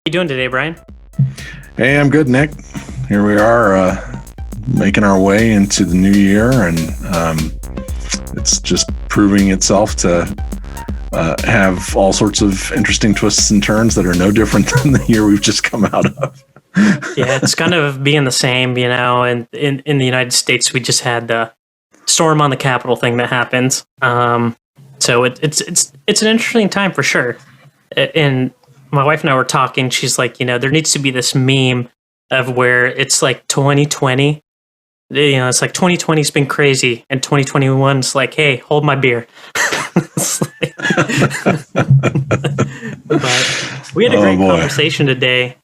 you doing today, Brian? Hey, I'm good, Nick. Here we are, making our way into the new year, and it's just proving itself to have all sorts of interesting twists and turns that are no different than the year we've just come out of. Yeah, it's kind of being the same, and in the United States, we just had the storm on the Capitol thing that happened. So it's an interesting time for sure. And my wife and I were talking. She's like, there needs to be this meme of where it's like 2020. It's like 2020's been crazy, and 2021's like, hey, hold my beer. But we had a great conversation today.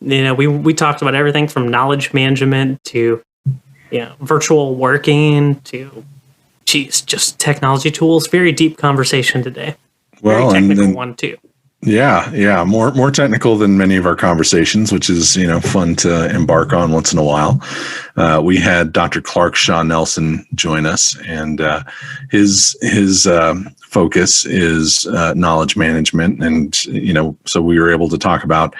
We talked about everything from knowledge management to virtual working to just technology tools. Very deep conversation today. Very technical one too. Yeah. More technical than many of our conversations, which is, fun to embark on once in a while. We had Dr. Clark Shah-Nelson join us, and his focus is knowledge management. And, so we were able to talk about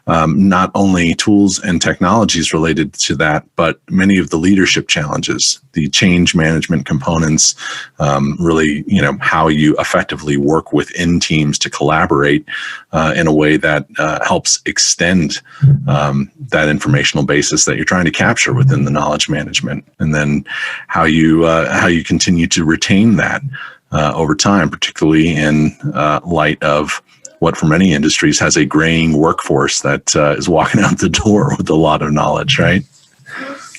not only tools and technologies related to that, but many of the leadership challenges, the change management components, really, how you effectively work within teams to collaborate in a way that helps extend that informational basis that you're trying to capture within the knowledge management, and then how you continue to retain that over time, particularly in light of what for many industries has a graying workforce that is walking out the door with a lot of knowledge, right?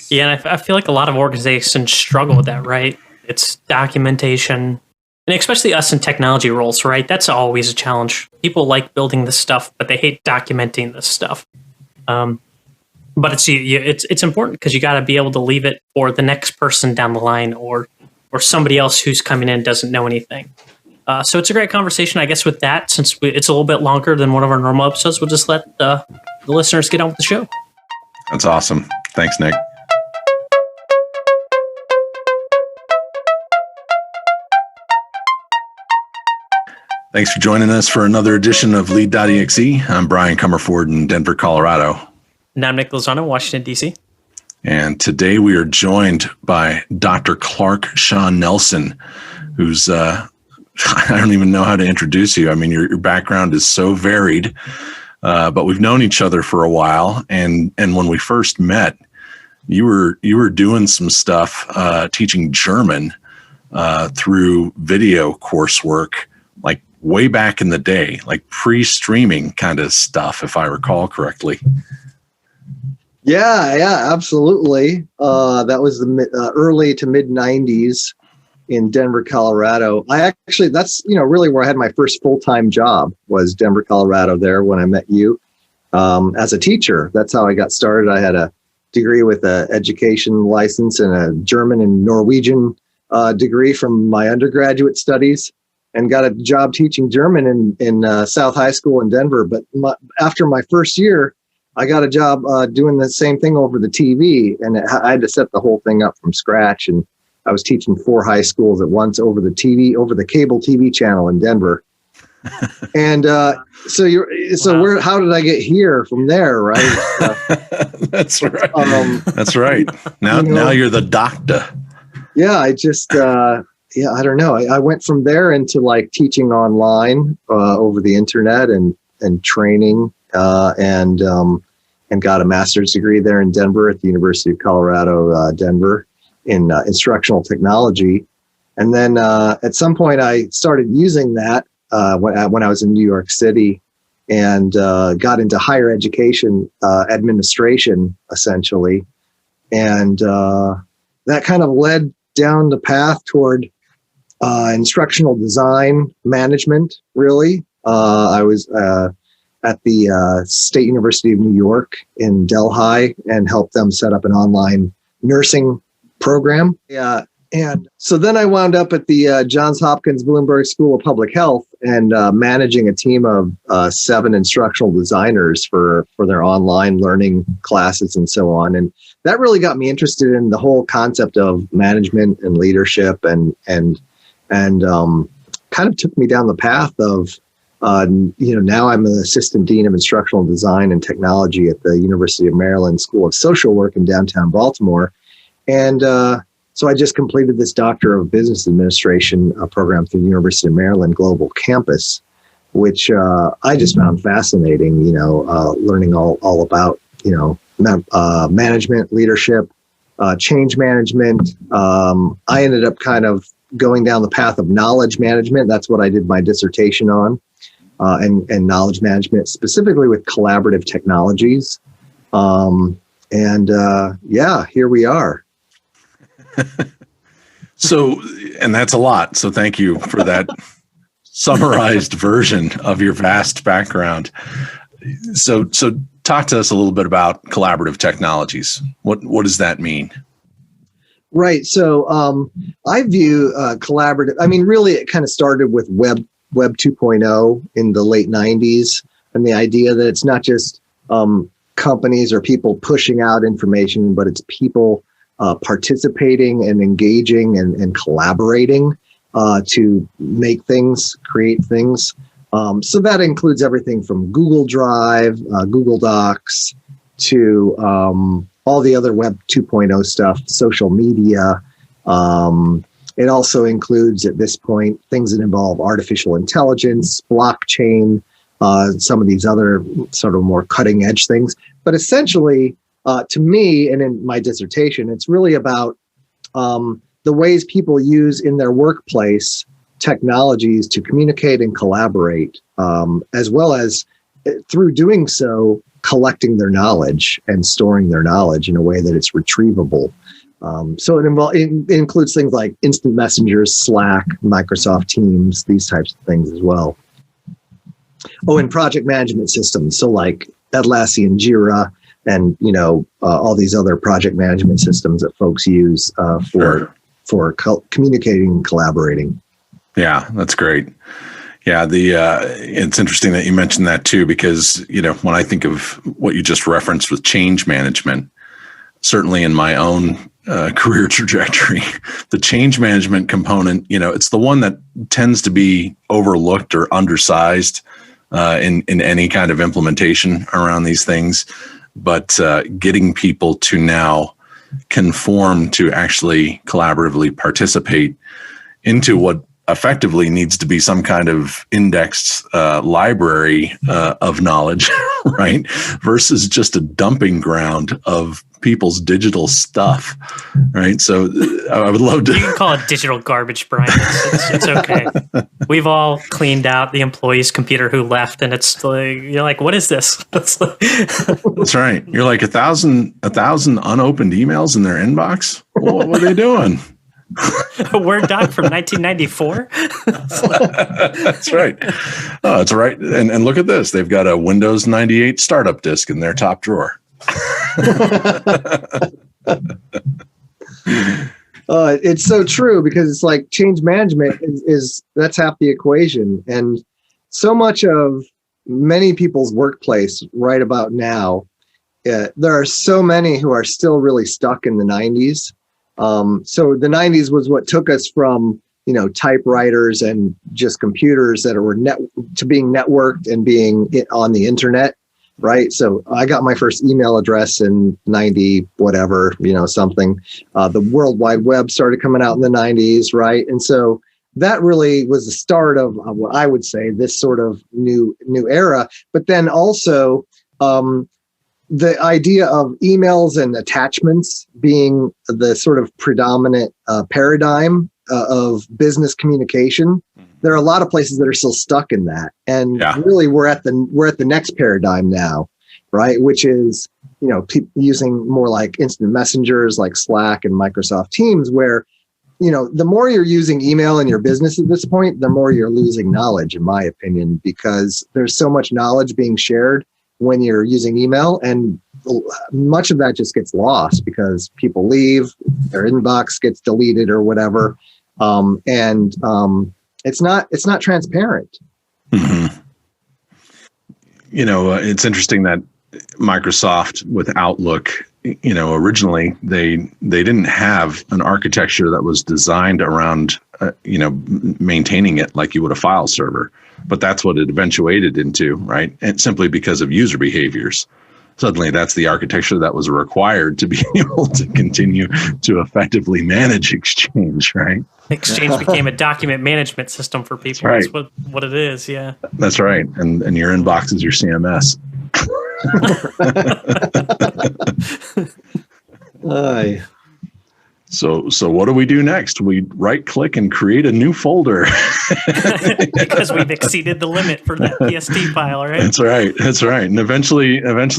Yeah, and I feel like a lot of organizations struggle with that, right? It's documentation, and especially us in technology roles, right? That's always a challenge. People like building this stuff, but they hate documenting this stuff. But it's important because you got to be able to leave it for the next person down the line, or somebody else who's coming in doesn't know anything. So it's a great conversation. I guess with that, since it's a little bit longer than one of our normal episodes, we'll just let the listeners get on with the show. That's awesome. Thanks, Nick. Thanks for joining us for another edition of Lead.exe. I'm Brian Comerford in Denver, Colorado. And I'm Nick Lozano, Washington, D.C. And today we are joined by Dr. Clark Shah-Nelson, who's, I don't even know how to introduce you. I mean, your background is so varied, but we've known each other for a while. And when we first met, you were doing some stuff, teaching German through video coursework, like way back in the day, like pre-streaming kind of stuff, if I recall correctly. Yeah, absolutely. That was the early to mid 90s in Denver, Colorado. That's really where I had my first full-time job, was Denver, Colorado, there when I met you as a teacher. That's how I got started. I had a degree with an education license and a German and Norwegian degree from my undergraduate studies, and got a job teaching German in South High School in Denver. But after my first year, I got a job doing the same thing over the TV, and I had to set the whole thing up from scratch. And I was teaching 4 high schools at once over the TV, over the cable TV channel in Denver. And how did I get here from there? Right. That's right. That's right. Now you're the doctor. Yeah. I don't know. I went from there into like teaching online over the internet and training. And got a master's degree there in Denver at the University of Colorado, Denver, in instructional technology. And then at some point I started using that when I was in New York City, and got into higher education administration, essentially. And that kind of led down the path toward instructional design management, really. I was at the State University of New York in Delhi, and helped them set up an online nursing program. Yeah. And so then I wound up at the Johns Hopkins Bloomberg School of Public Health, and managing a team of 7 instructional designers for their online learning classes and so on. And that really got me interested in the whole concept of management and leadership, and kind of took me down the path of Now I'm an assistant dean of instructional design and technology at the University of Maryland School of Social Work in downtown Baltimore. And so I just completed this Doctor of Business Administration program through the University of Maryland Global Campus, which I just found fascinating, learning all about, management, leadership, change management. I ended up kind of going down the path of knowledge management. That's what I did my dissertation on. And knowledge management, specifically with collaborative technologies. Here we are. So, and that's a lot. So thank you for that summarized version of your vast background. So talk to us a little bit about collaborative technologies. What does that mean? Right. So I view collaborative, really it kind of started with Web 2.0 in the late 90s, and the idea that it's not just companies or people pushing out information, but it's people participating and engaging and collaborating to make things, create things. So that includes everything from Google Drive, Google Docs, to all the other Web 2.0 stuff, social media. It also includes, at this point, things that involve artificial intelligence, blockchain, some of these other sort of more cutting edge things. But essentially, to me, and in my dissertation, it's really about the ways people use in their workplace technologies to communicate and collaborate, as well as through doing so, collecting their knowledge and storing their knowledge in a way that it's retrievable. So it includes things like instant messengers, Slack, Microsoft Teams, these types of things as well. Oh, and project management systems. So like Atlassian, Jira, and all these other project management systems that folks use for communicating and collaborating. Yeah, that's great. Yeah, it's interesting that you mentioned that too, because when I think of what you just referenced with change management, certainly in my own career trajectory, the change management component, it's the one that tends to be overlooked or undersized in any kind of implementation around these things. But getting people to now conform to actually collaboratively participate into what effectively needs to be some kind of indexed library of knowledge, right? Versus just a dumping ground of people's digital stuff, right? So I would love to. You can call it digital garbage, Brian. It's okay. We've all cleaned out the employee's computer who left, and it's like, you're like, what is this? That's right. You're like 1,000 unopened emails in their inbox. What are they doing? A Word doc from 1994. That's right. Oh, that's right. And look at this. They've got a Windows 98 startup disk in their top drawer. It's so true, because it's like change management is that's half the equation. And so much of many people's workplace right about now, there are so many who are still really stuck in the 90s. So the 90s was what took us from, typewriters and just computers that were to being networked and being on the internet, right? So I got my first email address in 90, whatever, something. The World Wide Web started coming out in the 90s, right? And so that really was the start of what I would say this sort of new era. But then also, the idea of emails and attachments being the sort of predominant paradigm of business communication, there are a lot of places that are still stuck in that. And really, we're at the next paradigm now, right? Which is using more like instant messengers like Slack and Microsoft Teams, where the more you're using email in your business at this point, the more you're losing knowledge, in my opinion, because there's so much knowledge being shared when you're using email, and much of that just gets lost because people leave, their inbox gets deleted or whatever, and it's not transparent. Mm-hmm. It's interesting that Microsoft with Outlook originally they didn't have an architecture that was designed around, maintaining it like you would a file server. But that's what it eventuated into, right? And simply because of user behaviors. Suddenly that's the architecture that was required to be able to continue to effectively manage Exchange, right? Exchange became a document management system for people. That's right. That's what it is, yeah. That's right. And your inbox is your CMS. So what do we do next? We right click and create a new folder. Because we've exceeded the limit for that PST file, right? That's right. And eventually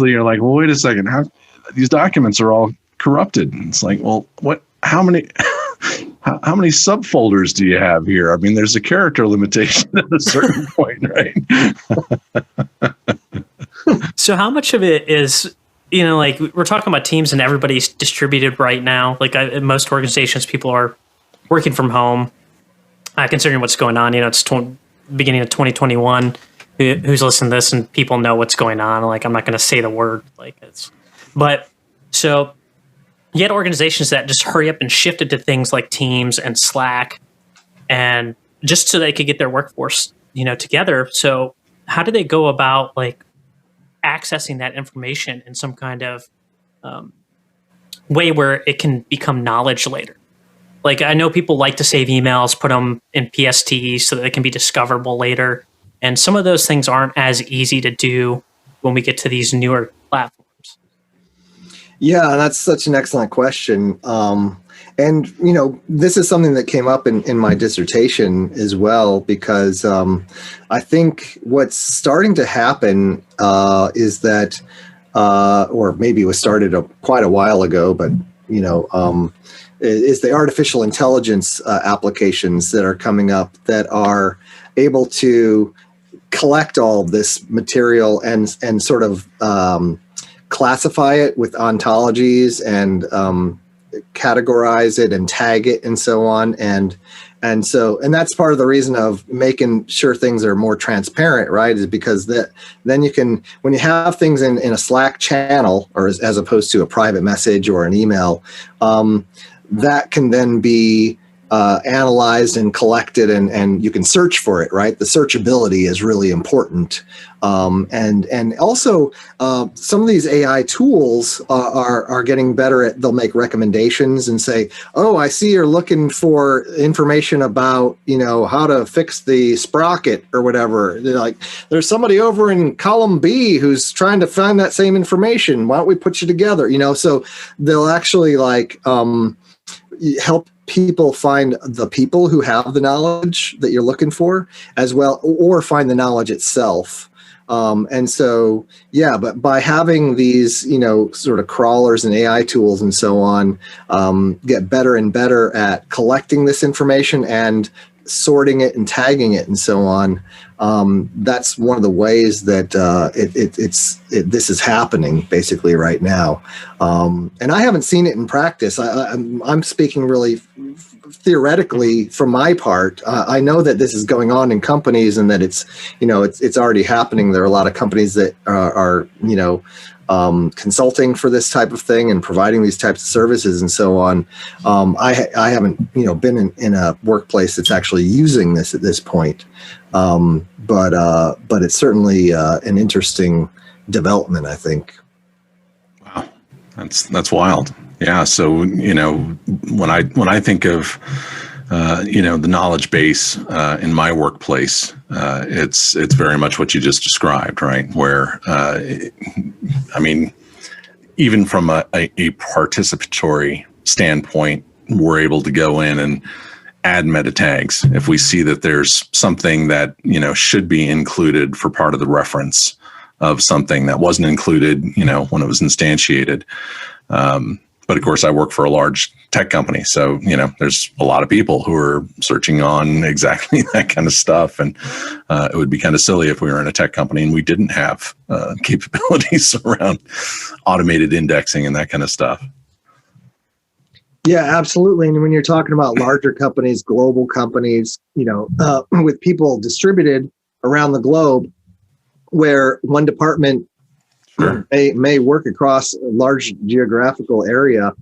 you're like, well, wait a second. How these documents are all corrupted? And it's like, well, how many subfolders do you have here? I mean, there's a character limitation at a certain point, right? So how much of it is, like we're talking about teams and everybody's distributed right now. Like in most organizations, people are working from home, considering what's going on. It's beginning of 2021. Who's listening to this and people know what's going on. Like, I'm not going to say the word but so you had organizations that just hurry up and shifted to things like Teams and Slack, and just so they could get their workforce, together. So how do they go about accessing that information in some kind of way where it can become knowledge later? Like, I know people like to save emails, put them in PST so that they can be discoverable later. And some of those things aren't as easy to do when we get to these newer platforms. Yeah, that's such an excellent question. And, this is something that came up in my dissertation as well, because I think what's starting to happen is that, or maybe it was started quite a while ago, but, is the artificial intelligence applications that are coming up that are able to collect all of this material and sort of classify it with ontologies and categorize it and tag it and so on. And that's part of the reason of making sure things are more transparent, right? Is because then you can, when you have things in a Slack channel, or as opposed to a private message or an email, that can then be analyzed and collected, and you can search for it, right? The searchability is really important. And also some of these AI tools are getting better at, they'll make recommendations and say, oh, I see you're looking for information about, how to fix the sprocket or whatever. They're like, there's somebody over in column B who's trying to find that same information. Why don't we put you together? So they'll actually help people find the people who have the knowledge that you're looking for as well, or find the knowledge itself. But by having these, sort of crawlers and AI tools and so on, get better and better at collecting this information and sorting it and tagging it and so on. That's one of the ways that this is happening basically right now. And I haven't seen it in practice. I'm speaking really theoretically from my part. I know that this is going on in companies and that it's already happening. There are a lot of companies that are consulting for this type of thing and providing these types of services and so on. I haven't been in a workplace that's actually using this at this point, but it's certainly an interesting development, I think. Wow, that's wild. Yeah. So when I think of the knowledge base in my workplace, it's very much what you just described, right? Where even from a participatory standpoint, we're able to go in and add meta tags if we see that there's something that should be included for part of the reference of something that wasn't included when it was instantiated. But of course, I work for a large tech company, so there's a lot of people who are searching on exactly that kind of stuff, and it would be kind of silly if we were in a tech company and we didn't have capabilities around automated indexing and that kind of stuff. Yeah, absolutely. And when you're talking about larger companies, global companies, with people distributed around the globe, where one department may work across a large geographical area,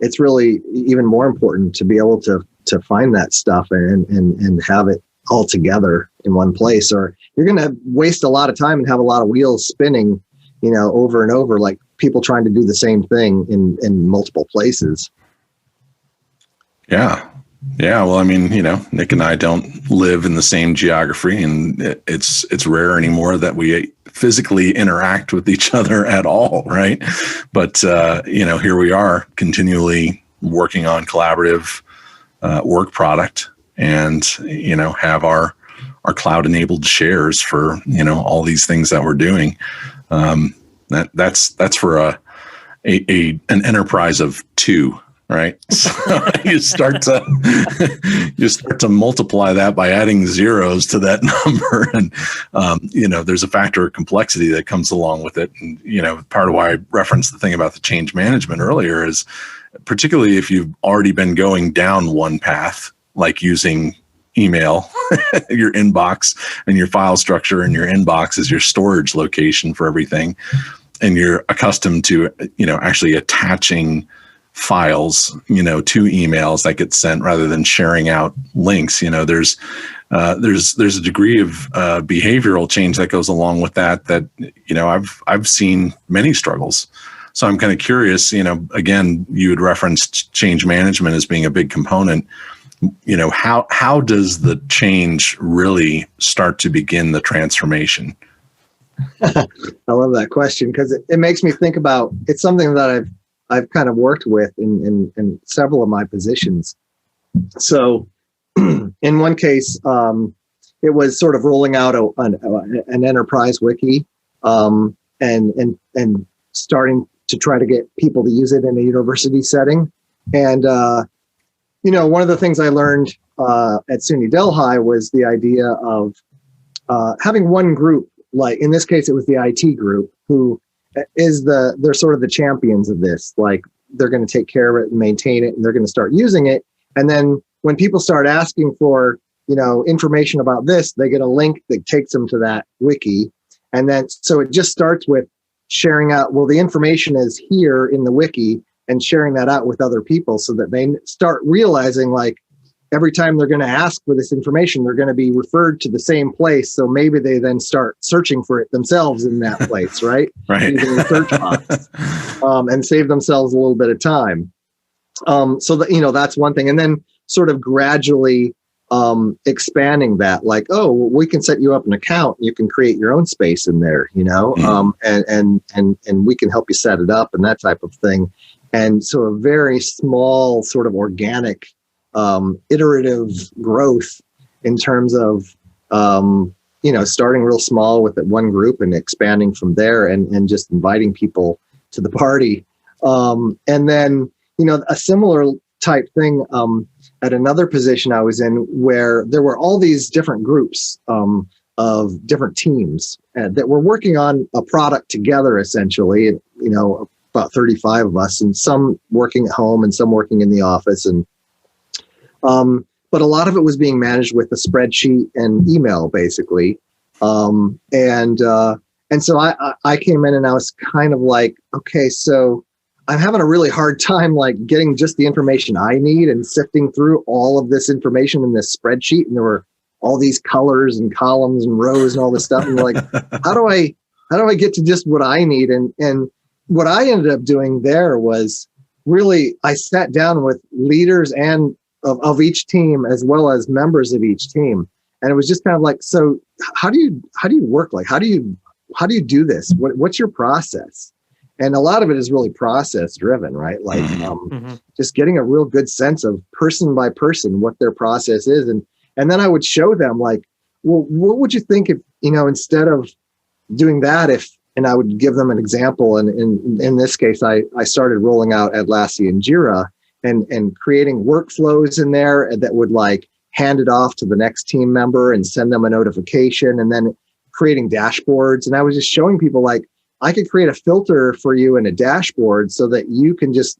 it's really even more important to be able to find that stuff and have it all together in one place, or you're going to waste a lot of time and have a lot of wheels spinning, over and over, like people trying to do the same thing in multiple places. Yeah. Well, I mean, Nick and I don't live in the same geography, and it's rare anymore that we physically interact with each other at all, right? But here we are continually working on collaborative work product, and have our cloud-enabled shares for all these things that we're doing. That's for an enterprise of two. Right. So you start to multiply that by adding zeros to that number. And, there's a factor of complexity that comes along with it. And, part of why I referenced the thing about the change management earlier is particularly if you've already been going down one path, like using email, your inbox and your file structure and your inbox is your storage location for everything. And you're accustomed to, actually attaching files, to emails that get sent rather than sharing out links. There's a degree of behavioral change that goes along with that. I've seen many struggles. So I'm kind of curious. Again, you had referenced change management as being a big component. How does the change really start to begin the transformation? I love that question because it makes me think about, it's something that I've kind of worked with in several of my positions. So in one case, it was sort of rolling out an enterprise wiki and starting to try to get people to use it in a university setting. And, one of the things I learned at SUNY Delhi was the idea of having one group, like in this case, it was the IT group, who they're sort of the champions of this. Like they're going to take care of it and maintain it, and they're going to start using it. And then when people start asking for, information about this, they get a link that takes them to that wiki. And then, so it just starts with sharing out, well, the information is here in the wiki, and sharing that out with other people so that they start realizing, like, every time they're going to ask for this information, they're going to be referred to the same place. So maybe they then start searching for it themselves in that place, right? Right. Using the search box, and save themselves a little bit of time. So that, that's one thing. And then sort of gradually expanding that, like, oh, well, we can set you up an account. You can create your own space in there, and we can help you set it up and that type of thing. And so a very small sort of organic iterative growth in terms of, starting real small with one group and expanding from there and just inviting people to the party. And then, a similar type thing at another position I was in, where there were all these different groups of different teams that were working on a product together, essentially, about 35 of us, and some working at home and some working in the office. And but a lot of it was being managed with a spreadsheet and email, basically. And so I came in and I was kind of like, okay, so I'm having a really hard time, like, getting just the information I need and sifting through all of this information in this spreadsheet. And there were all these colors and columns and rows and all this stuff. And like, how do I get to just what I need? And what I ended up doing there was really, I sat down with leaders and of each team, as well as members of each team. And it was just kind of like, so how do you work? Like, how do you do this? What's your process? And a lot of it is really process driven, right? Like, just getting a real good sense of person by person, what their process is. And then I would show them, like, well, what would you think if, instead of doing that, and I would give them an example. And in this case, I started rolling out Atlassian and Jira and creating workflows in there that would, like, hand it off to the next team member and send them a notification, and then creating dashboards. And I was just showing people, like, I could create a filter for you in a dashboard so that you can just,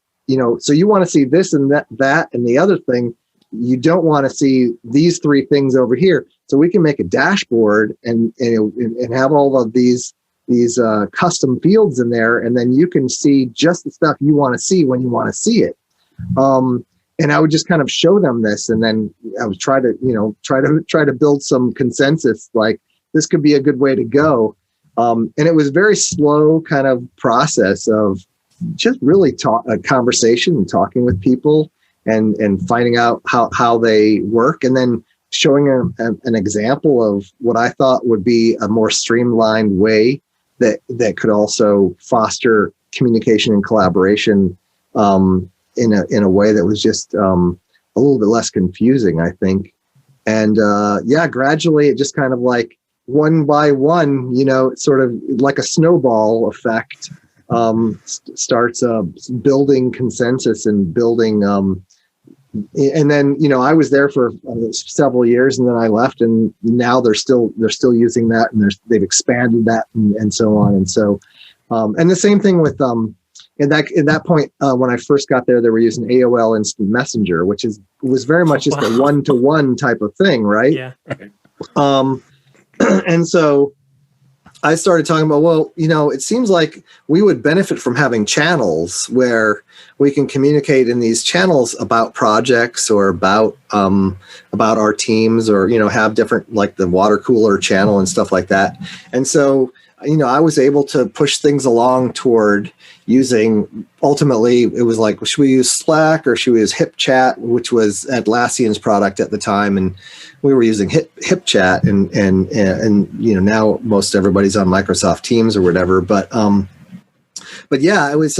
so you want to see this and that and the other thing. You don't want to see these three things over here. So we can make a dashboard and have all of these, custom fields in there, and then you can see just the stuff you want to see when you want to see it. And I would just kind of show them this, and then I would try to build some consensus, like this could be a good way to go. And it was a very slow kind of process of just really a conversation and talking with people and finding out how they work, and then showing an example of what I thought would be a more streamlined way that could also foster communication and collaboration in a way that was just a little bit less confusing, I think. And gradually it just kind of like one by one, sort of like a snowball effect, starts building consensus and building. And then, I was there for several years, and then I left, and now they're still using that, and they've expanded that and so on. And so, and the same thing with, at that point, when I first got there, they were using AOL Instant Messenger, which was very much just a one-to-one type of thing, right? Yeah. And so I started talking about, well, it seems like we would benefit from having channels where we can communicate in these channels about projects or about our teams, or, have different, like the water cooler channel and stuff like that. And so, I was able to push things along toward using, ultimately, it was like, should we use Slack or should we use HipChat, which was Atlassian's product at the time. And we were using HipChat, and now most everybody's on Microsoft Teams or whatever. But yeah, it was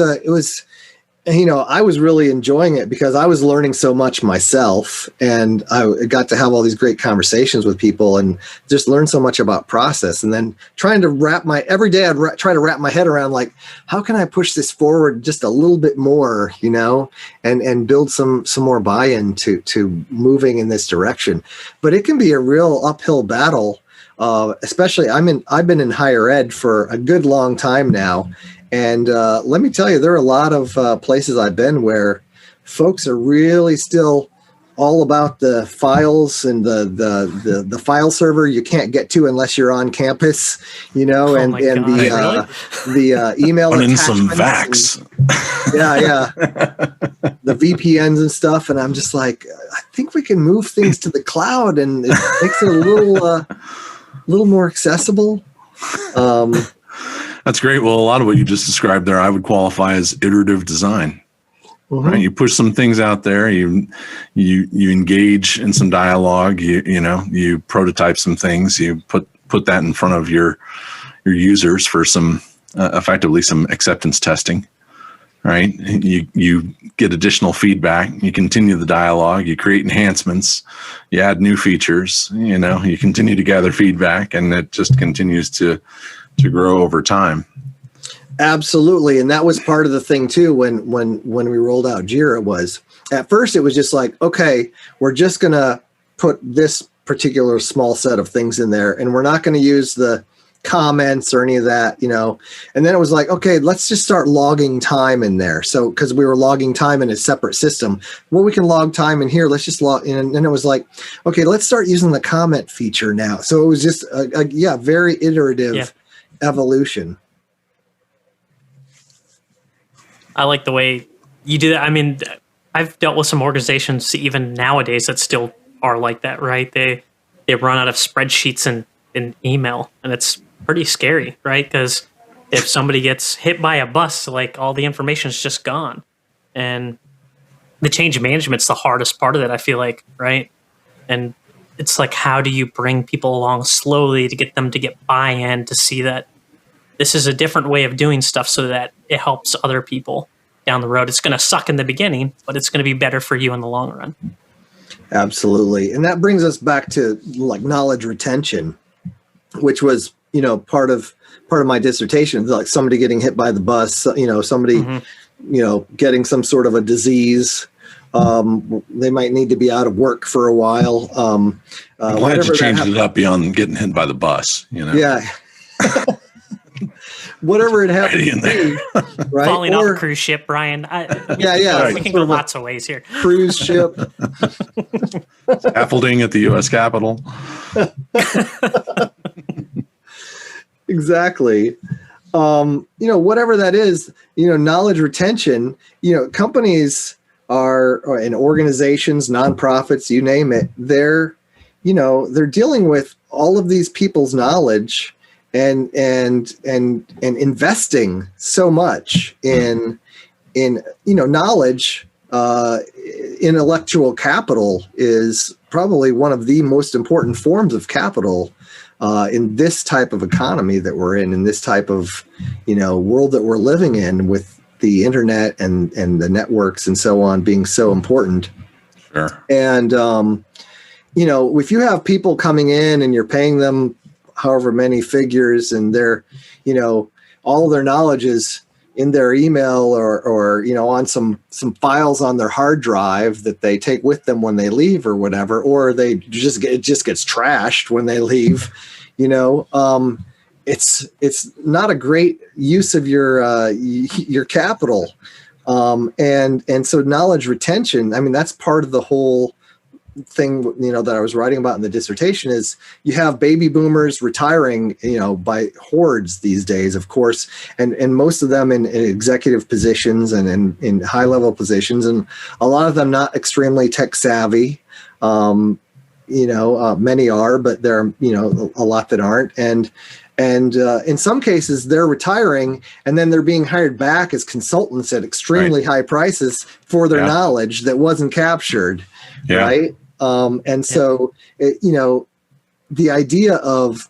I was really enjoying it because I was learning so much myself, and I got to have all these great conversations with people and just learn so much about process. And then trying to every day I'd try to wrap my head around, like, how can I push this forward just a little bit more, and build some more buy-in to moving in this direction. But it can be a real uphill battle. Especially I've been in higher ed for a good long time now. And let me tell you, there are a lot of places I've been where folks are really still all about the files and the file server you can't get to unless you're on campus, and the email in some attachments. VAX. Yeah. The VPNs and stuff. And I'm just like, I think we can move things to the cloud, and it makes it a little more accessible. That's great. Well, a lot of what you just described there, I would qualify as iterative design. Mm-hmm. Right? You push some things out there. You engage in some dialogue. You prototype some things. You put that in front of your users for some effectively some acceptance testing. Right? You get additional feedback. You continue the dialogue. You create enhancements. You add new features. You continue to gather feedback, and it just continues to grow over time. Absolutely. And that was part of the thing too, when we rolled out Jira. Was at first it was just like, okay, we're just going to put this particular small set of things in there, and we're not going to use the comments or any of that, and then it was like, okay, let's just start logging time in there. So, because we were logging time in a separate system, well, we can log time in here. Let's just log in. And then it was like, okay, let's start using the comment feature now. So it was just a very iterative evolution. I like the way you do that. I mean, I've dealt with some organizations even nowadays that still are like that, right? They run out of spreadsheets and email, and it's pretty scary, right? Because if somebody gets hit by a bus, like, all the information is just gone. And the change management's the hardest part of it, I feel like, right? And it's like, how do you bring people along slowly to get them to get buy-in, to see that this is a different way of doing stuff so that it helps other people down the road. It's going to suck in the beginning, but it's going to be better for you in the long run. Absolutely. And that brings us back to like knowledge retention, which was, part of my dissertation, like somebody getting hit by the bus, somebody, getting some sort of a disease. They might need to be out of work for a while. I'm glad you changed it up beyond getting hit by the bus, Yeah. Whatever it happens to be, right? Falling off a cruise ship, Brian. Right. We can go lots of ways here. Cruise ship. Scaffolding at the U.S. Capitol. Exactly. whatever that is, knowledge retention, companies and organizations, nonprofits, you name it, they're dealing with all of these people's knowledge and investing so much in knowledge. Intellectual capital is probably one of the most important forms of capital in this type of economy that we're in this type of world that we're living in, with the internet and the networks and so on being so important. Sure. And if you have people coming in and you're paying them however many figures, and they're all of their knowledge is in their email or on some files on their hard drive that they take with them when they leave or whatever, or it just gets trashed when they leave, it's not a great use of your capital. And so knowledge retention, I mean, that's part of the whole thing, that I was writing about in the dissertation, is you have baby boomers retiring, by hordes these days, of course, and most of them in executive positions and in high level positions, and a lot of them not extremely tech savvy. Many are, but there are, a lot that aren't. And in some cases they're retiring and then they're being hired back as consultants at extremely high prices for their knowledge that wasn't captured. Yeah. Right. And so, the idea of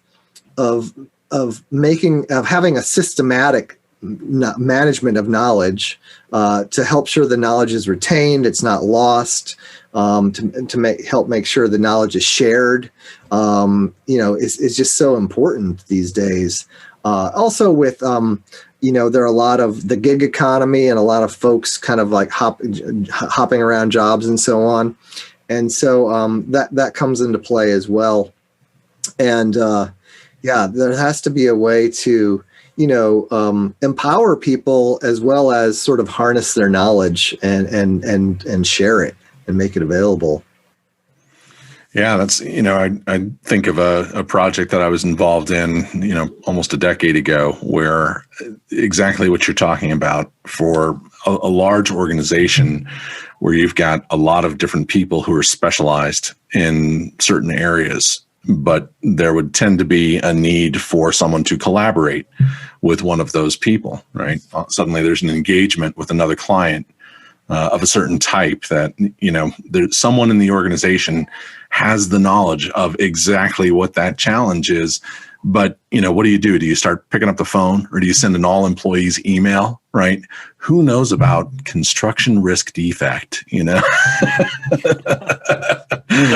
having a systematic management of knowledge, to help sure the knowledge is retained, it's not lost, to help make sure the knowledge is shared, is just so important these days. Also with, there are a lot of the gig economy and a lot of folks kind of like hopping around jobs and so on. And so that comes into play as well. And there has to be a way to, empower people as well as sort of harness their knowledge and share it and make it available. Yeah, that's, I think of a project that I was involved in, almost a decade ago, where exactly what you're talking about, for a large organization where you've got a lot of different people who are specialized in certain areas, but there would tend to be a need for someone to collaborate with one of those people, right? Suddenly there's an engagement with another client of a certain type that, there's someone in the organization has the knowledge of exactly what that challenge is. But, what do? Do you start picking up the phone, or do you send an all employees email, right? Who knows about construction risk defect, The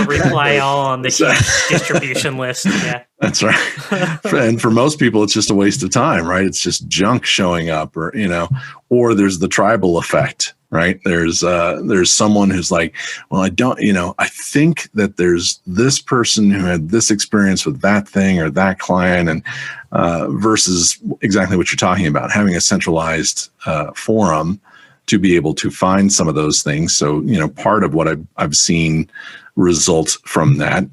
reply all on the distribution list. Yeah. That's right. And for most people, it's just a waste of time, right? It's just junk showing up, or there's the tribal effect, right? There's someone who's like, well, I think that there's this person who had this experience with that thing or that client, and versus exactly what you're talking about, having a centralized forum to be able to find some of those things. So, part of what I've seen results from that,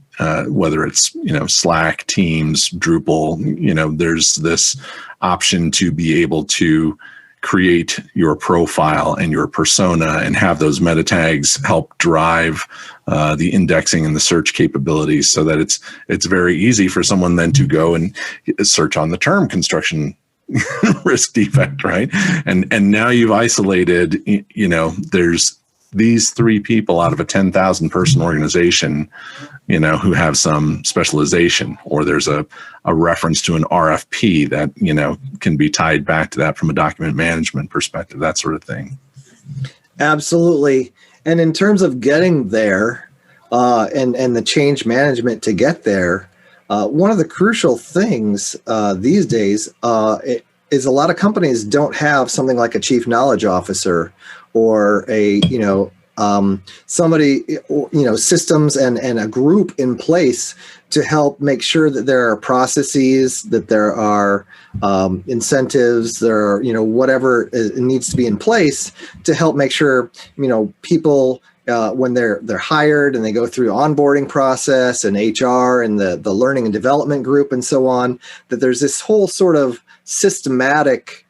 whether it's, Slack, Teams, Drupal, there's this option to be able to create your profile and your persona and have those meta tags help drive the indexing and the search capabilities, so that it's very easy for someone then to go and search on the term construction risk defect, right? And now you've isolated, there's these 3 people out of a 10,000 person organization, who have some specialization, or there's a reference to an RFP that, can be tied back to that from a document management perspective, that sort of thing. Absolutely. And in terms of getting there, and the change management to get there, one of the crucial things these days is a lot of companies don't have something like a chief knowledge officer, or a, somebody, systems and a group in place to help make sure that there are processes, that there are incentives, there are, whatever needs to be in place to help make sure, people, when they're hired and they go through onboarding process and HR and the learning and development group and so on, that there's this whole sort of systematic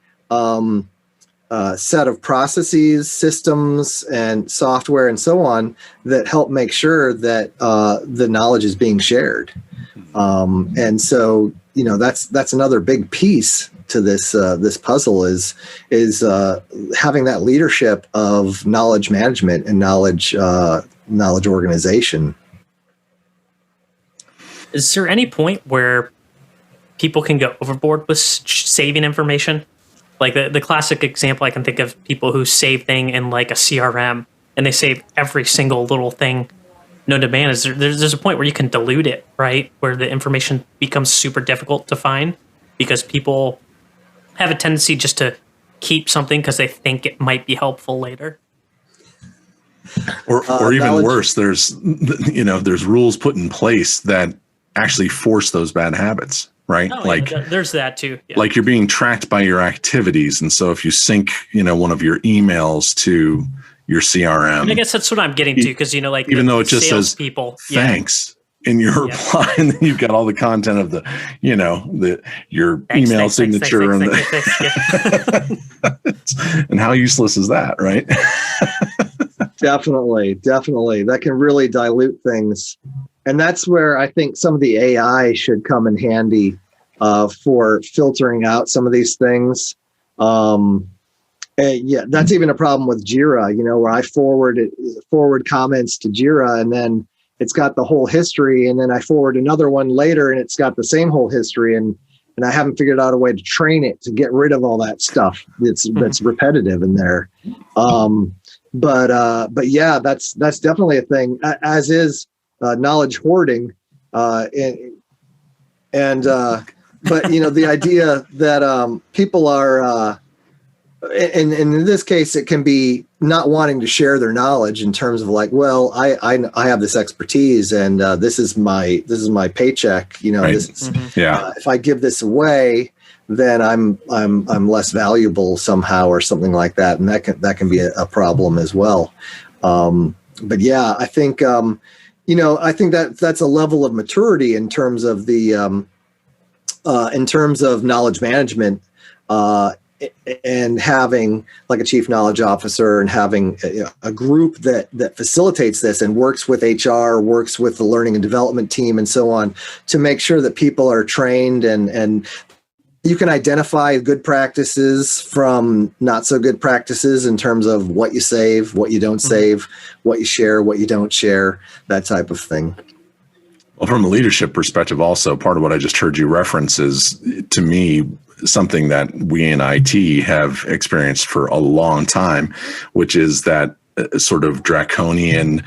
set of processes, systems, and software, and so on that help make sure that the knowledge is being shared. And so, that's another big piece to this puzzle is having that leadership of knowledge management and knowledge organization. Is there any point where people can go overboard with saving information? Like the classic example I can think of, people who save thing in like a CRM and they save every single little thing, no demand. There's a point where you can dilute it, right? Where the information becomes super difficult to find because people have a tendency just to keep something because they think it might be helpful later. Or even worse, there's rules put in place that actually force those bad habits, right? Oh, there's that too. Yeah. Like you're being tracked by your activities. And so if you sync, one of your emails to your CRM. And I guess that's what I'm getting to, because, even though it just says people, thanks in your reply, and then you've got all the content of your email signature and and how useless is that, right? Definitely. That can really dilute things. And that's where I think some of the AI should come in handy for filtering out some of these things. That's even a problem with Jira, where I forward comments to Jira, and then it's got the whole history, and then I forward another one later and it's got the same whole history, and I haven't figured out a way to train it to get rid of all that stuff that's repetitive in there. But yeah, that's definitely a thing, as is knowledge hoarding, but the idea that people are and in this case it can be not wanting to share their knowledge in terms of like, well, I have this expertise, and this is my paycheck, right. This is, if I give this away, then I'm less valuable somehow or something like that, and that can be a problem as well. But yeah, I think I think that's a level of maturity in terms of the in terms of knowledge management, and having like a chief knowledge officer and having a group that facilitates this and works with HR, works with the learning and development team and so on, to make sure that people are trained and you can identify good practices from not so good practices in terms of what you save, what you don't save, what you share, what you don't share, that type of thing. Well, from a leadership perspective, also, part of what I just heard you reference is, to me, something that we in IT have experienced for a long time, which is that sort of draconian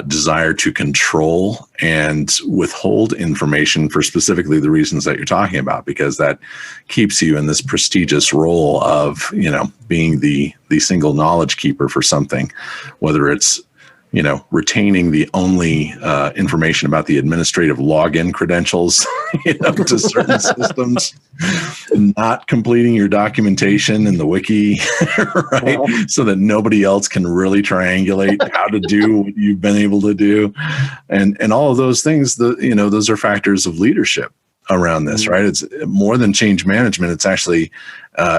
desire to control and withhold information for specifically the reasons that you're talking about, because that keeps you in this prestigious role of, being the single knowledge keeper for something, whether it's retaining the only information about the administrative login credentials, to certain systems, not completing your documentation in the wiki, right? Wow. So that nobody else can really triangulate how to do what you've been able to do. And all of those things, those are factors of leadership around this, right? It's more than change management. It's actually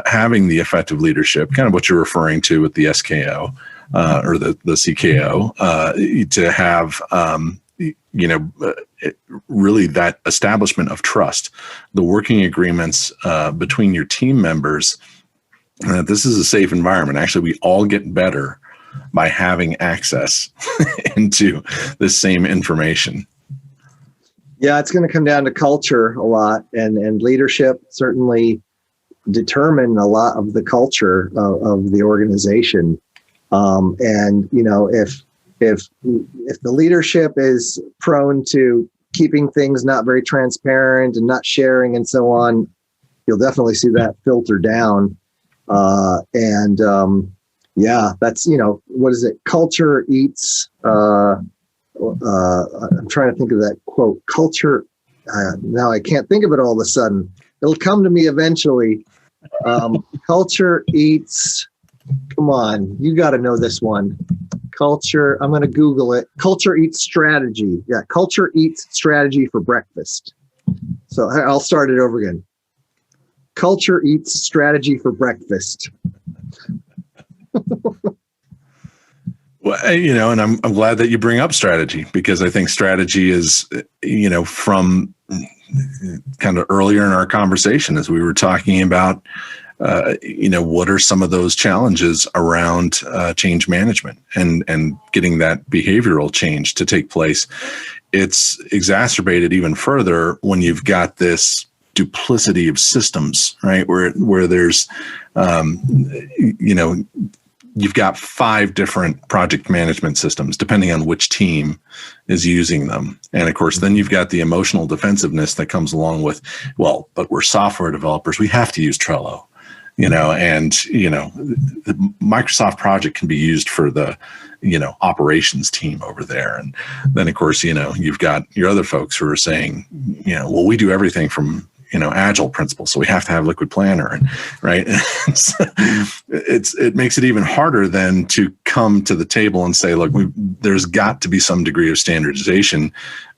having the effective leadership, kind of what you're referring to with the SKO. Or the CKO, to have, really that establishment of trust, the working agreements between your team members, that this is a safe environment. Actually, we all get better by having access into the same information. Yeah, it's going to come down to culture a lot, and leadership certainly determine a lot of the culture of the organization. And if the leadership is prone to keeping things not very transparent and not sharing and so on, you'll definitely see that filter down. That's, what is it? Culture eats. I'm trying to think of that quote. Culture. Now I can't think of it all of a sudden. It'll come to me eventually. Culture eats. Come on, you got to know this one. Culture, I'm going to Google it. Culture eats strategy. Yeah, culture eats strategy for breakfast. So I'll start it over again. culture eats strategy for breakfast. Well, and I'm glad that you bring up strategy, because I think strategy is, from kind of earlier in our conversation, as we were talking about, what are some of those challenges around change management and getting that behavioral change to take place. It's exacerbated even further when you've got this duplicity of systems, right? Where there's, you've got 5 different project management systems, depending on which team is using them. And of course, then you've got the emotional defensiveness that comes along with, well, but we're software developers, we have to use Trello, the Microsoft project can be used for the, operations team over there. And then of course, you've got your other folks who are saying, well, we do everything from, Agile principles, so we have to have Liquid Planner, and right. It makes it even harder then to come to the table and say, look, there's got to be some degree of standardization,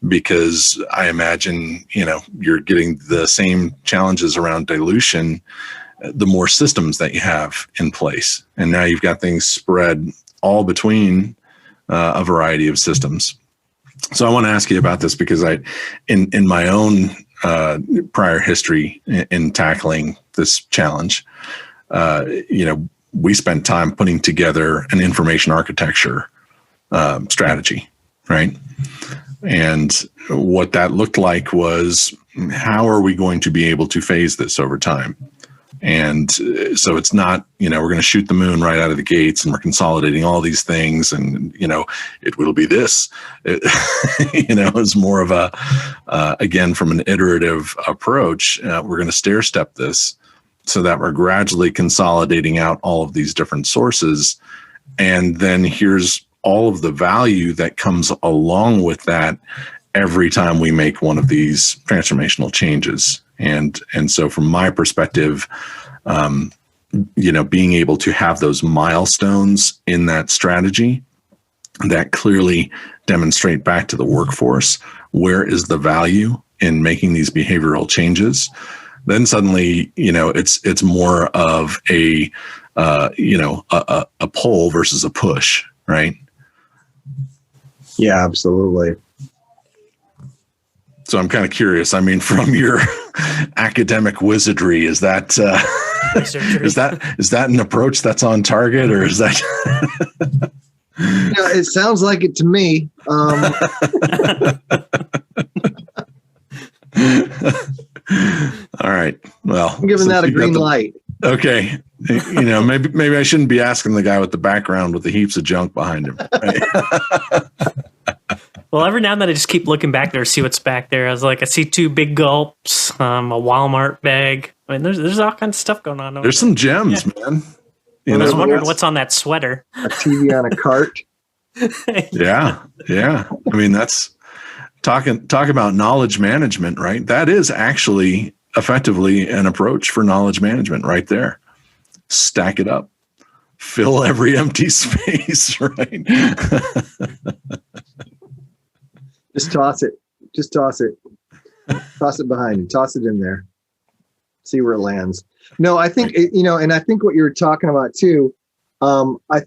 because I imagine, you're getting the same challenges around dilution, the more systems that you have in place. And now you've got things spread all between a variety of systems. So I want to ask you about this, because in my own prior history in tackling this challenge, we spent time putting together an information architecture strategy, right? And what that looked like was, how are we going to be able to phase this over time? And so it's not, we're going to shoot the moon right out of the gates and we're consolidating all these things and, it will be this, it's more of a, again, from an iterative approach, we're going to stair step this so that we're gradually consolidating out all of these different sources. And then here's all of the value that comes along with that every time we make one of these transformational changes. And so from my perspective, being able to have those milestones in that strategy that clearly demonstrate back to the workforce, where is the value in making these behavioral changes? Then suddenly, it's more of a pull versus a push, right? Yeah, absolutely. So I'm kind of curious. I mean, from your academic wizardry, is that is that an approach that's on target, or is that? It sounds like it to me. All right. Well, I'm giving that a green light. Okay. Maybe I shouldn't be asking the guy with the background with the heaps of junk behind him. Right? Well, every now and then I just keep looking back there to see what's back there. I was like, I see 2 big gulps, a Walmart bag. I mean, there's all kinds of stuff going on. There's some gems, man. I was wondering what's on that sweater. A TV on a cart. Yeah. I mean, that's talk about knowledge management, right? That is actually effectively an approach for knowledge management right there. Stack it up. Fill every empty space, right? Just toss it. Toss it behind you. Toss it in there. See where it lands. No, I think, and I think what you were talking about too, I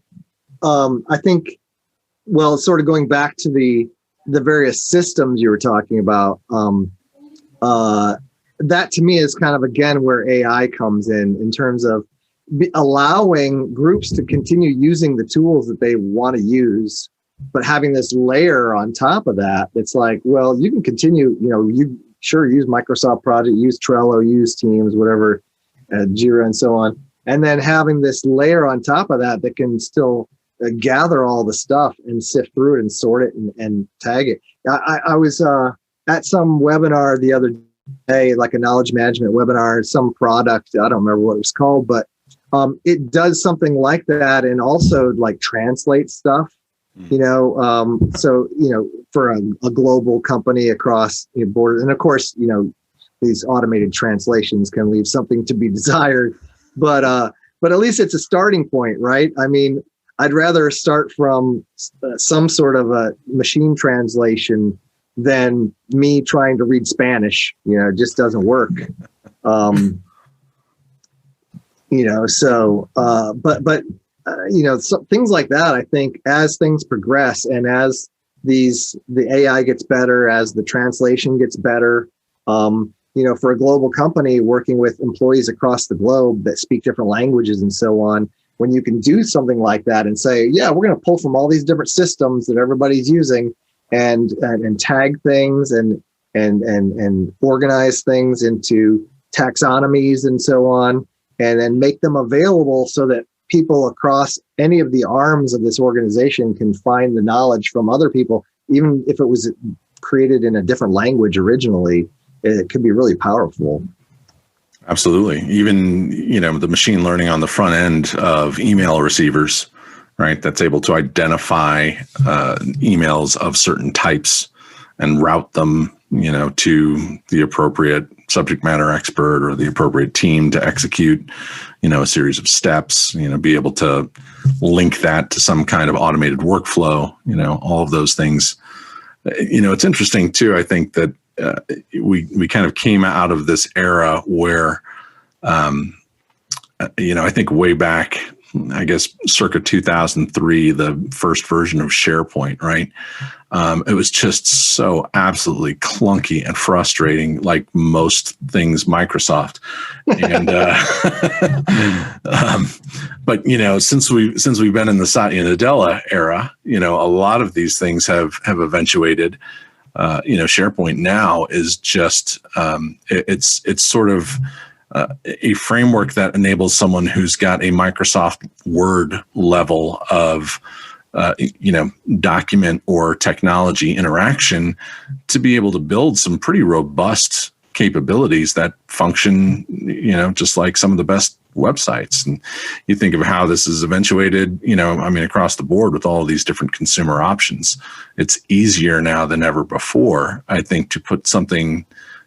think, well, sort of going back to the various systems you were talking about, that to me is kind of, again, where AI comes in terms of allowing groups to continue using the tools that they want to use, but having this layer on top of that, it's like, well, you can continue, you use Microsoft Project, use Trello, use Teams, whatever, Jira and so on. And then having this layer on top of that can still gather all the stuff and sift through it and sort it and tag it. I was at some webinar the other day, like a knowledge management webinar, some product, I don't remember what it was called, but it does something like that and also like translate stuff. So, for a global company across borders. And of course, these automated translations can leave something to be desired, but at least it's a starting point, right? I mean, I'd rather start from some sort of a machine translation than me trying to read Spanish. It just doesn't work. So things like that, I think as things progress and as the AI gets better, as the translation gets better, for a global company working with employees across the globe that speak different languages and so on, when you can do something like that and say, yeah, we're going to pull from all these different systems that everybody's using and tag things and organize things into taxonomies and so on, and then make them available so that people across any of the arms of this organization can find the knowledge from other people, even if it was created in a different language originally. It could be really powerful. Absolutely. Even, the machine learning on the front end of email receivers, right? That's able to identify emails of certain types and route them, to the appropriate subject matter expert or the appropriate team to execute, a series of steps, be able to link that to some kind of automated workflow, all of those things. It's interesting too. I think that we kind of came out of this era where, I think way back, I guess circa 2003, the first version of SharePoint, right? It was just so absolutely clunky and frustrating, like most things Microsoft. And but since we've been in the Satya Nadella era, a lot of these things have eventuated. SharePoint now is just it's sort of a framework that enables someone who's got a Microsoft Word level of document or technology interaction to be able to build some pretty robust capabilities that function, just like some of the best websites. And you think of how this is eventuated, across the board with all of these different consumer options. It's easier now than ever before, I think, to put something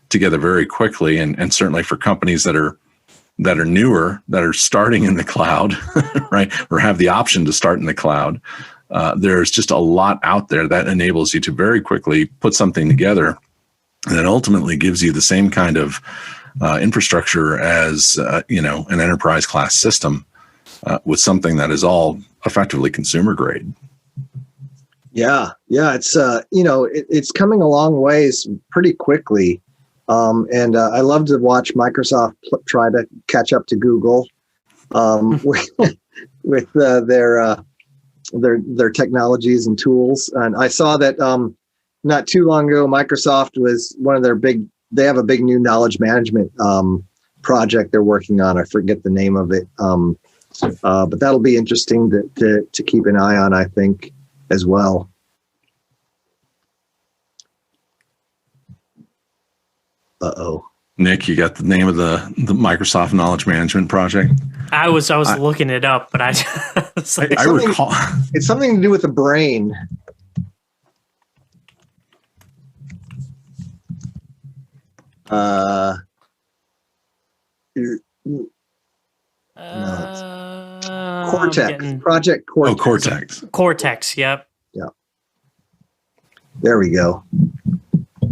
together very quickly, and certainly for companies that are newer, that are starting in the cloud, right, or have the option to start in the cloud. There's just a lot out there that enables you to very quickly put something together that ultimately gives you the same kind of infrastructure as an enterprise class system with something that is all effectively consumer grade. Yeah, it's it's coming a long ways pretty quickly. And I love to watch Microsoft try to catch up to Google with their technologies and tools. And I saw that not too long ago, Microsoft was one of their they have a big new knowledge management project they're working on. I forget the name of it. But that'll be interesting to keep an eye on, I think, as well. Uh-oh. Nick, you got the name of the Microsoft Knowledge Management project? I was looking it up, but I recall it's something to do with the brain. Cortex. Project Cortex. Oh, Cortex. Cortex, yep. Yeah. There we go.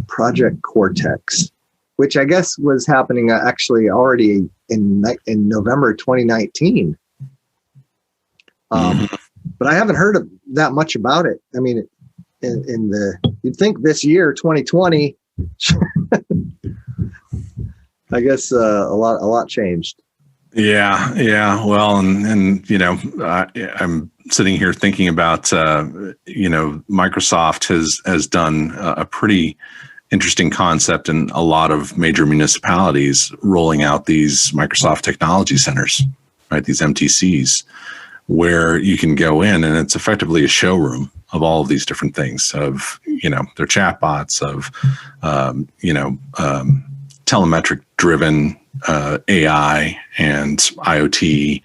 Project Cortex, which I guess was happening actually already in November 2019. But I haven't heard that much about it. I mean, you'd think this year, 2020, I guess a lot changed. Yeah. Well, and I'm sitting here thinking about Microsoft has done a pretty interesting concept in a lot of major municipalities, rolling out these Microsoft Technology Centers, right? These MTCs, where you can go in and it's effectively a showroom of all of these different things, of their chatbots, of telemetric driven AI and IoT.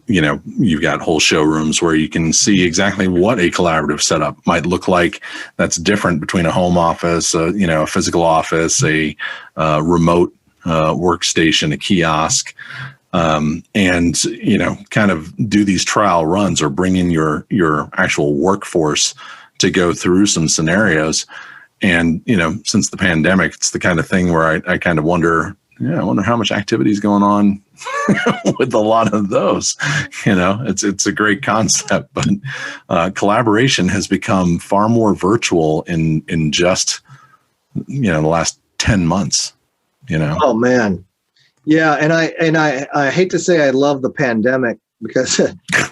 You've got whole showrooms where you can see exactly what a collaborative setup might look like. That's different between a home office, a physical office, a remote workstation, a kiosk, and kind of do these trial runs or bring in your actual workforce to go through some scenarios. And, since the pandemic, it's the kind of thing where I kind of wonder, Yeah, I wonder how much activity is going on with a lot of those. It's a great concept, but collaboration has become far more virtual in just the last 10 months. Oh man, yeah, and I hate to say I love the pandemic because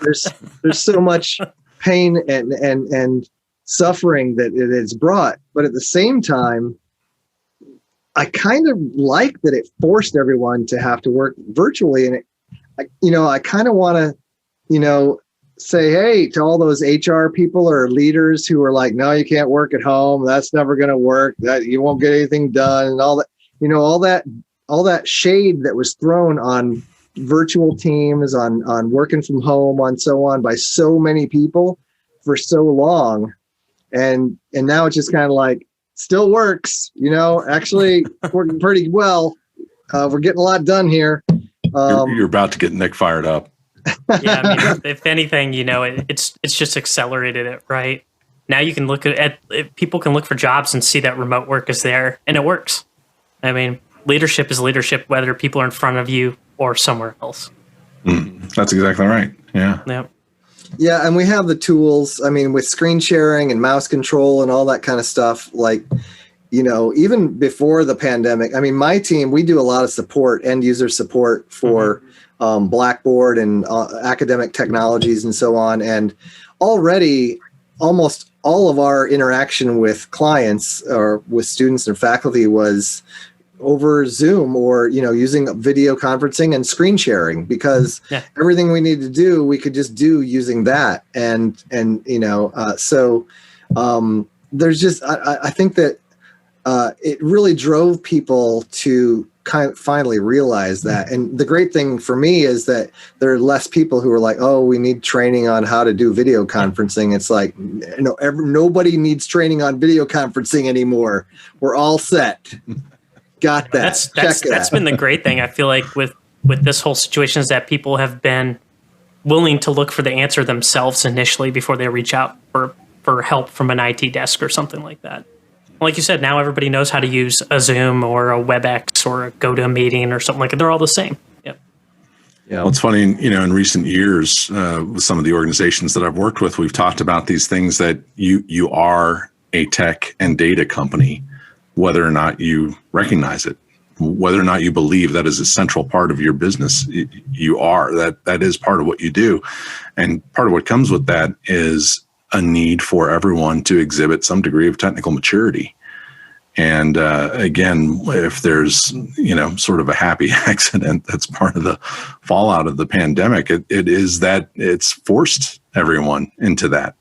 there's so much pain and suffering that it has brought, but at the same time, I kind of like that it forced everyone to have to work virtually. And I kind of want to, say, hey, to all those HR people or leaders who are like, no, you can't work at home. That's never going to work. That you won't get anything done, and all that, all that shade that was thrown on virtual teams, on working from home, on so on by so many people for so long. And now it's just kind of like, still works, actually working pretty well. We're getting a lot done here. You're about to get Nick fired up. Yeah, I mean, if anything, it's just accelerated it, right? Now you can look at people can look for jobs and see that remote work is there, and it works. I mean, leadership is leadership, whether people are in front of you or somewhere else. That's exactly right. Yeah. Yeah. Yeah, and we have the tools. I mean, with screen sharing and mouse control and all that kind of stuff, like, even before the pandemic, I mean, my team, we do a lot of support, end user support for Blackboard and academic technologies and so on. And already almost all of our interaction with clients or with students and faculty was over Zoom or, using video conferencing and screen sharing, because everything we need to do, we could just do using that. And so there's just, I think that it really drove people to kind of finally realize that. And the great thing for me is that there are less people who are like, oh, we need training on how to do video conferencing. It's like, nobody needs training on video conferencing anymore. We're all set. Got that. That's been the great thing. I feel like with this whole situation is that people have been willing to look for the answer themselves initially before they reach out for help from an IT desk or something like that. Like you said, now everybody knows how to use a Zoom or a WebEx or a GoToMeeting or something like that. They're all the same. Yep. Yeah. Well, it's funny, in recent years, with some of the organizations that I've worked with, we've talked about these things that you are a tech and data company, whether or not you recognize it, whether or not you believe that is a central part of your business. You are. That is part of what you do. And part of what comes with that is a need for everyone to exhibit some degree of technical maturity. And again, if there's, sort of a happy accident that's part of the fallout of the pandemic, it is that it's forced everyone into that.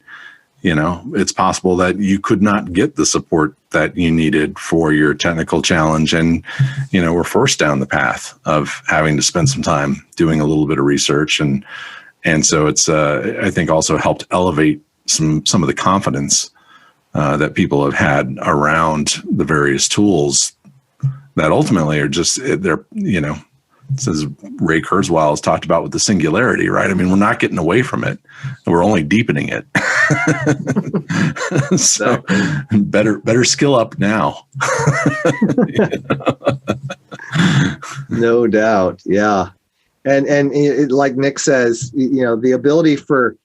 It's possible that you could not get the support that you needed for your technical challenge. And, we're forced down the path of having to spend some time doing a little bit of research. And so it's, I think, also helped elevate some of the confidence that people have had around the various tools that ultimately are just, they're, as Ray Kurzweil has talked about with the singularity, right? I mean, we're not getting away from it. We're only deepening it. So better skill up now. No doubt. Yeah. And it, like Nick says, the ability for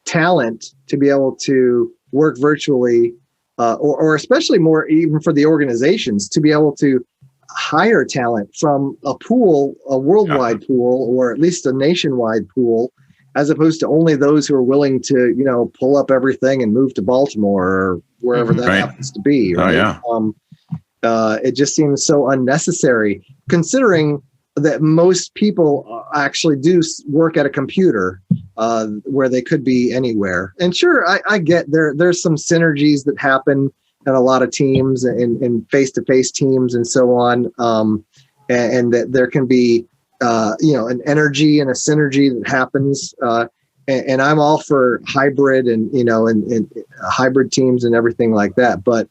talent to be able to work virtually, or especially more even for the organizations to be able to hire talent from a pool, a worldwide pool, or at least a nationwide pool, as opposed to only those who are willing to, pull up everything and move to Baltimore or wherever that happens to be. Right? Oh, yeah. It just seems so unnecessary, considering that most people actually do work at a computer where they could be anywhere. And sure, I get there's some synergies that happen in a lot of teams and face-to-face teams and so on. And that there can be, an energy and a synergy that happens. And I'm all for hybrid and hybrid teams and everything like that. But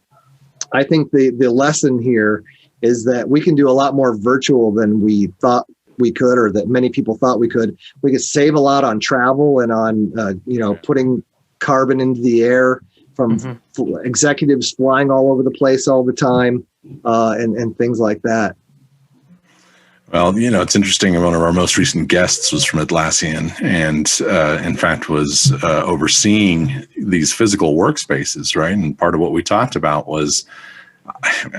I think the lesson here is that we can do a lot more virtual than we thought we could, or that many people thought we could. We could save a lot on travel and on, putting carbon into the air from executives flying all over the place all the time, and things like that. Well, it's interesting. One of our most recent guests was from Atlassian and, in fact, was overseeing these physical workspaces, right? And part of what we talked about was,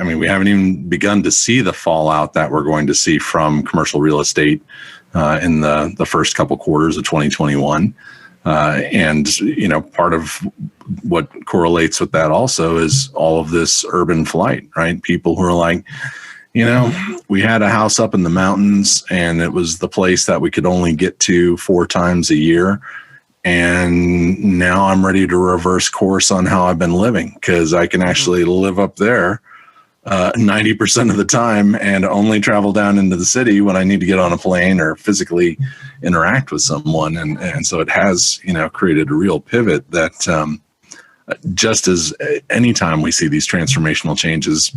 we haven't even begun to see the fallout that we're going to see from commercial real estate in the first couple quarters of 2021. And, part of what correlates with that also is all of this urban flight, right? People who are like, we had a house up in the mountains and it was the place that we could only get to 4 times a year. And now I'm ready to reverse course on how I've been living, because I can actually live up there 90% of the time and only travel down into the city when I need to get on a plane or physically interact with someone. And so it has, created a real pivot that just as anytime we see these transformational changes,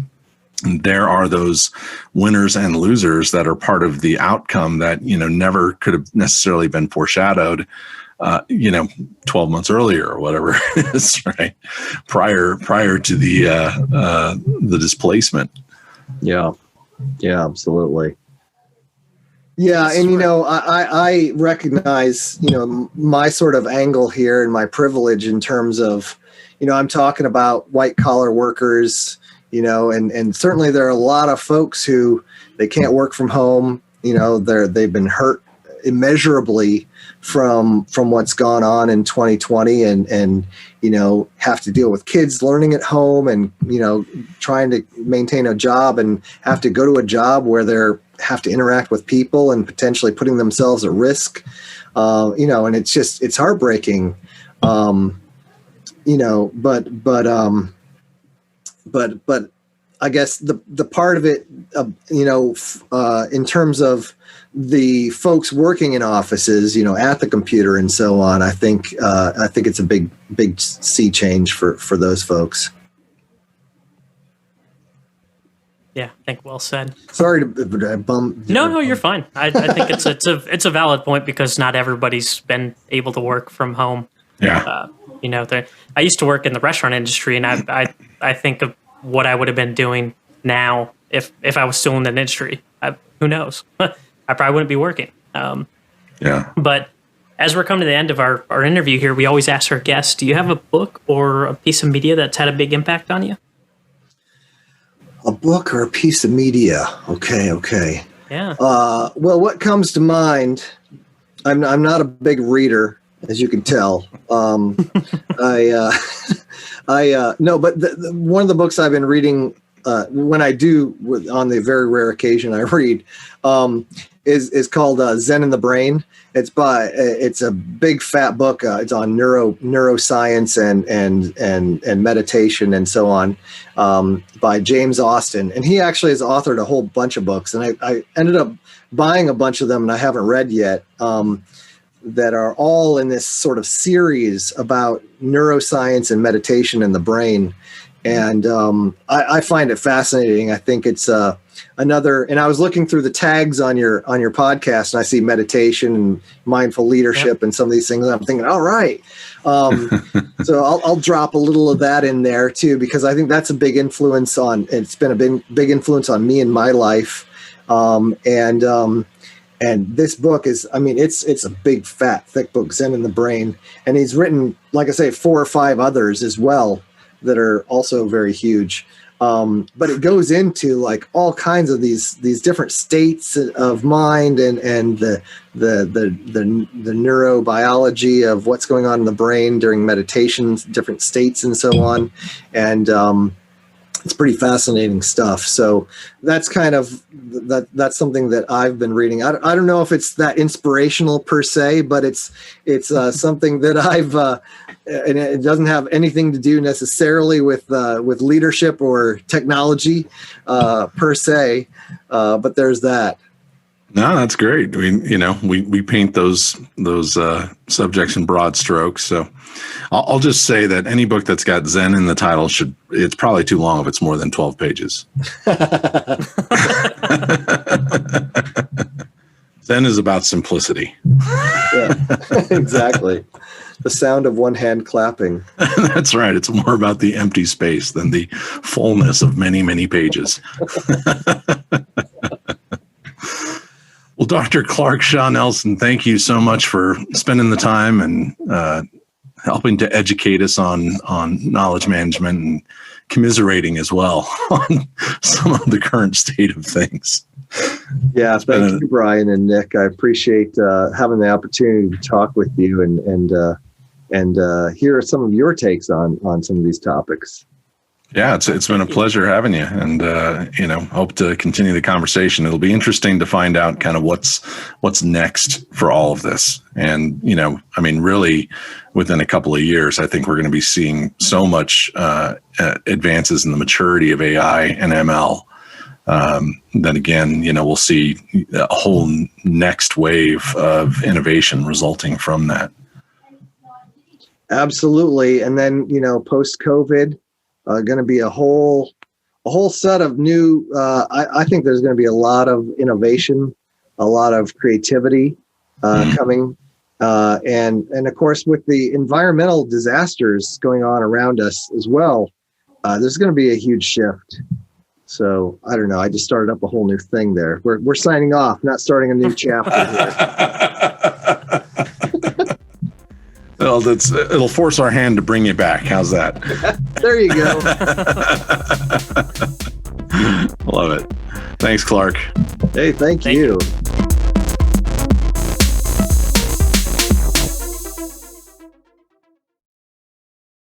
there are those winners and losers that are part of the outcome that, never could have necessarily been foreshadowed, 12 months earlier or whatever it is, right? Prior to the displacement. Yeah, absolutely. Yeah. And, I recognize, my sort of angle here and my privilege in terms of, I'm talking about white collar workers, and certainly there are a lot of folks who they can't work from home. They've been hurt immeasurably from what's gone on in 2020 and have to deal with kids learning at home and, trying to maintain a job and have to go to a job where they're have to interact with people and potentially putting themselves at risk. And it's heartbreaking. But I guess the part of it, in terms of the folks working in offices, at the computer and so on, I think it's a big sea change for those folks. Yeah, I think well said. Sorry to bum. No, you're fine. I think it's a valid point because not everybody's been able to work from home. Yeah. I used to work in the restaurant industry, and I think of what I would have been doing now if I was still in the industry. Who knows? I probably wouldn't be working. Yeah. But as we're coming to the end of our interview here, we always ask our guests, do you have a book or a piece of media that's had a big impact on you? A book or a piece of media? Okay. Yeah. Well, what comes to mind, I'm not a big reader, as you can tell. No, but one of the books I've been reading, when I do, on the very rare occasion I read, is called Zen in the Brain. It's a big fat book. It's on neuroscience and meditation and so on, by James Austin. And he actually has authored a whole bunch of books. And I ended up buying a bunch of them, and I haven't read yet, that are all in this sort of series about neuroscience and meditation in the brain. And I find it fascinating. I think it's another, and I was looking through the tags on your podcast, and I see meditation and mindful leadership and some of these things. And I'm thinking, all right. So I'll drop a little of that in there too, because I think that's a big influence it's been a big influence on me in my life. And this book is, it's a big, fat, thick book, Zen in the Brain. And he's written, like I say, 4 or 5 others as well that are also very huge. But it goes into like all kinds of these different states of mind and the neurobiology of what's going on in the brain during meditations, different states and so on. And it's pretty fascinating stuff. So that's kind of that's something that I've been reading. I don't know if it's that inspirational per se, but it's something that I've and it doesn't have anything to do necessarily with leadership or technology per se. But there's that. No, that's great. We paint those subjects in broad strokes. So I'll just say that any book that's got Zen in the title it's probably too long if it's more than 12 pages. Zen is about simplicity. Yeah, exactly. The sound of one hand clapping. That's right. It's more about the empty space than the fullness of many, many pages. Well, Dr. Clark Shah-Nelson, thank you so much for spending the time and helping to educate us on knowledge management and commiserating as well on some of the current state of things. Yeah, thank you, Brian and Nick. I appreciate having the opportunity to talk with you and hear some of your takes on some of these topics. Yeah, it's been a pleasure having you, and hope to continue the conversation. It'll be interesting to find out kind of what's next for all of this. And really, within a couple of years, I think we're going to be seeing so much advances in the maturity of AI and ML. Then again, we'll see a whole next wave of innovation resulting from that. Absolutely, and then post-COVID. Going to be a whole set of new. I think there's going to be a lot of innovation, a lot of creativity coming, and of course with the environmental disasters going on around us as well, there's going to be a huge shift. So I don't know. I just started up a whole new thing there. We're signing off, not starting a new chapter here. Well, it'll force our hand to bring you back. How's that? There you go. Love it. Thanks, Clark. Hey, thank you.